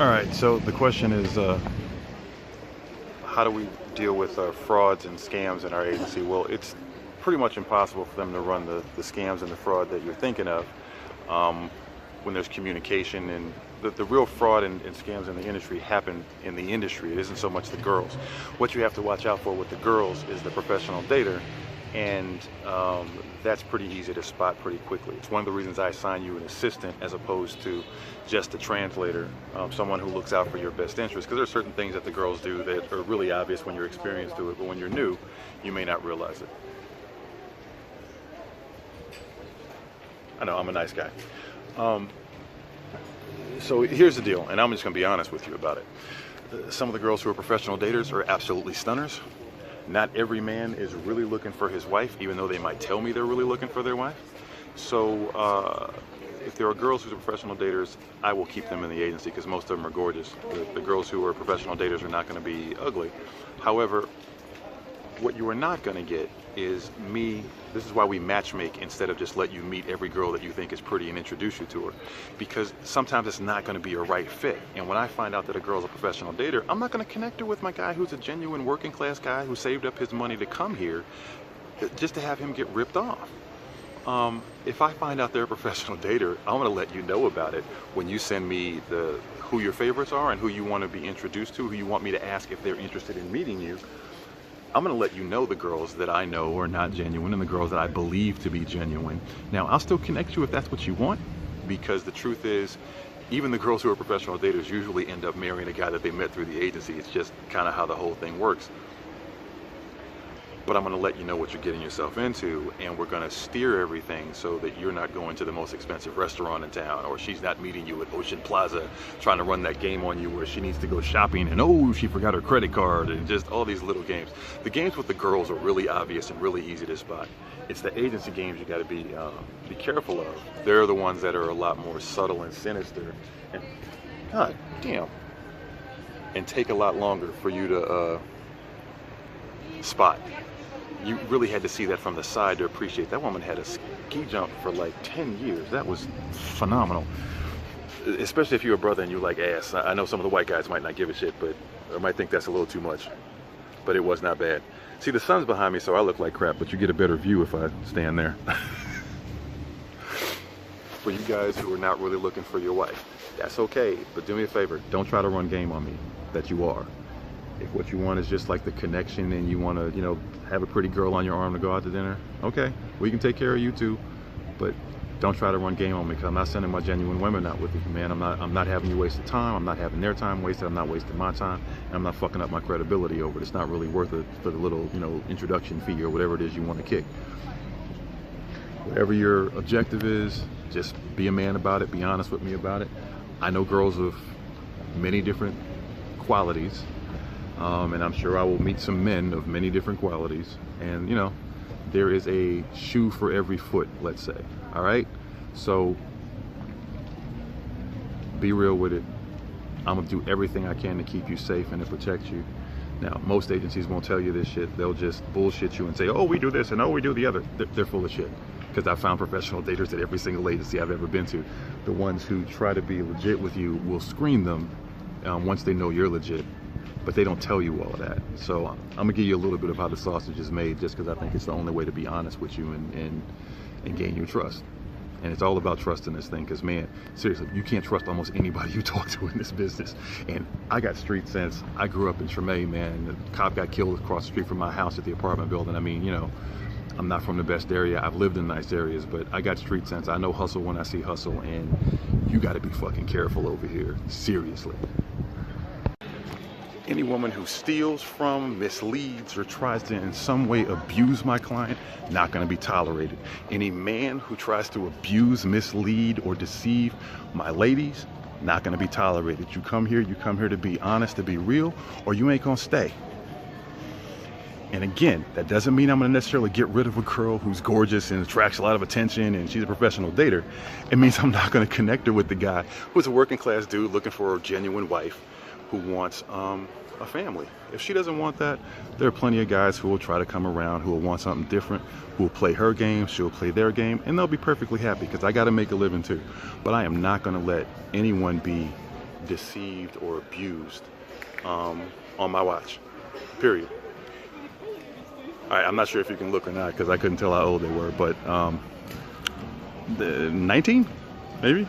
All right, so the question is, how do we deal with frauds and scams in our agency? Well, it's pretty much impossible for them to run the scams and the fraud that you're thinking of um, when there's communication. And the real fraud and scams in the industry happen in the industry. It isn't so much the girls. What you have to watch out for with the girls is the professional dater, and that's pretty easy to spot pretty quickly. It's one of the reasons I assign you an assistant as opposed to just a translator, someone who looks out for your best interest, because there are certain things that the girls do that are really obvious when you're experienced to it, but when you're new, you may not realize it. I know, I'm a nice guy. Um, so here's the deal, and I'm just going to be honest with you about it. Some of the girls who are professional daters are absolutely stunners. Not every man is really looking for his wife, even though they might tell me they're really looking for their wife. So if there are girls who are professional daters, I will keep them in the agency because most of them are gorgeous. The girls who are professional daters are not going to be ugly. However, what you are not going to get is me. This is why we matchmake instead of just let you meet every girl that you think is pretty and introduce you to her, because sometimes it's not going to be a right fit. And when I find out that a girl's a professional dater, I'm not going to connect her with my guy who's a genuine working class guy who saved up his money to come here just to have him get ripped off. If I find out they're a professional dater, I'm going to let you know about it when you send me who your favorites are and who you want to be introduced to, who you want me to ask if they're interested in meeting you. I'm going to let you know the girls that I know are not genuine and the girls that I believe to be genuine. Now, I'll still connect you if that's what you want, because the truth is, even the girls who are professional daters usually end up marrying a guy that they met through the agency. It's just kind of how the whole thing works. But I'm going to let you know what you're getting yourself into, and we're going to steer everything so that you're not going to the most expensive restaurant in town, or she's not meeting you at Ocean Plaza trying to run that game on you where she needs to go shopping and oh, she forgot her credit card, and just all these little games. The games with the girls are really obvious and really easy to spot. It's the agency games you got to be careful of. They're the ones that are a lot more subtle and sinister, and god damn, and take a lot longer for you to spot. You really had to see that from the side to appreciate. That woman had a ski jump for like 10 years. That was phenomenal. Especially if you're a brother and you like ass. I know some of the white guys might not give a shit, but or might think that's a little too much. But it was not bad. See, the sun's behind me, so I look like crap, but you get a better view if I stand there. For you guys who are not really looking for your wife, that's okay. But do me a favor, don't try to run game on me that you are. If what you want is just like the connection and you want to, you know, have a pretty girl on your arm to go out to dinner, okay, we can take care of you too. But don't try to run game on me, because I'm not sending my genuine women out with you, man. I'm not having you wasted time. I'm not having their time wasted. I'm not wasting my time. And I'm not fucking up my credibility over it. It's not really worth it for the little, you know, introduction fee or whatever it is you want to kick. Whatever your objective is, just be a man about it. Be honest with me about it. I know girls of many different qualities. And I'm sure I will meet some men of many different qualities. And, you know, there is a shoe for every foot, let's say. All right? So be real with it. I'm going to do everything I can to keep you safe and to protect you. Now, most agencies won't tell you this shit. They'll just bullshit you and say, oh, we do this and oh, we do the other. They're full of shit. Because I found professional daters at every single agency I've ever been to. The ones who try to be legit with you will screen them once they know you're legit. But they don't tell you all of that. So I'm gonna give you a little bit of how the sausage is made, just because I think it's the only way to be honest with you and gain your trust. And it's all about trust in this thing, because man, seriously, you can't trust almost anybody you talk to in this business. And I got street sense. I grew up in Treme, man. The cop got killed across the street from my house at the apartment building. I mean, you know, I'm not from the best area. I've lived in nice areas, but I got street sense. I know hustle when I see hustle, and you gotta be fucking careful over here. Seriously. Any woman who steals from, misleads, or tries to in some way abuse my client, not going to be tolerated. Any man who tries to abuse, mislead, or deceive my ladies, not going to be tolerated. You come here to be honest, to be real, or you ain't going to stay. And again, that doesn't mean I'm going to necessarily get rid of a girl who's gorgeous and attracts a lot of attention and she's a professional dater. It means I'm not going to connect her with the guy who's a working class dude looking for a genuine wife who wants a family. If she doesn't want that, there are plenty of guys who will try to come around, who will want something different, who will play her game, she'll play their game, and they'll be perfectly happy, because I got to make a living too. But I am not going to let anyone be deceived or abused on my watch, period. All right, I'm not sure if you can look or not because I couldn't tell how old they were, but 19, maybe?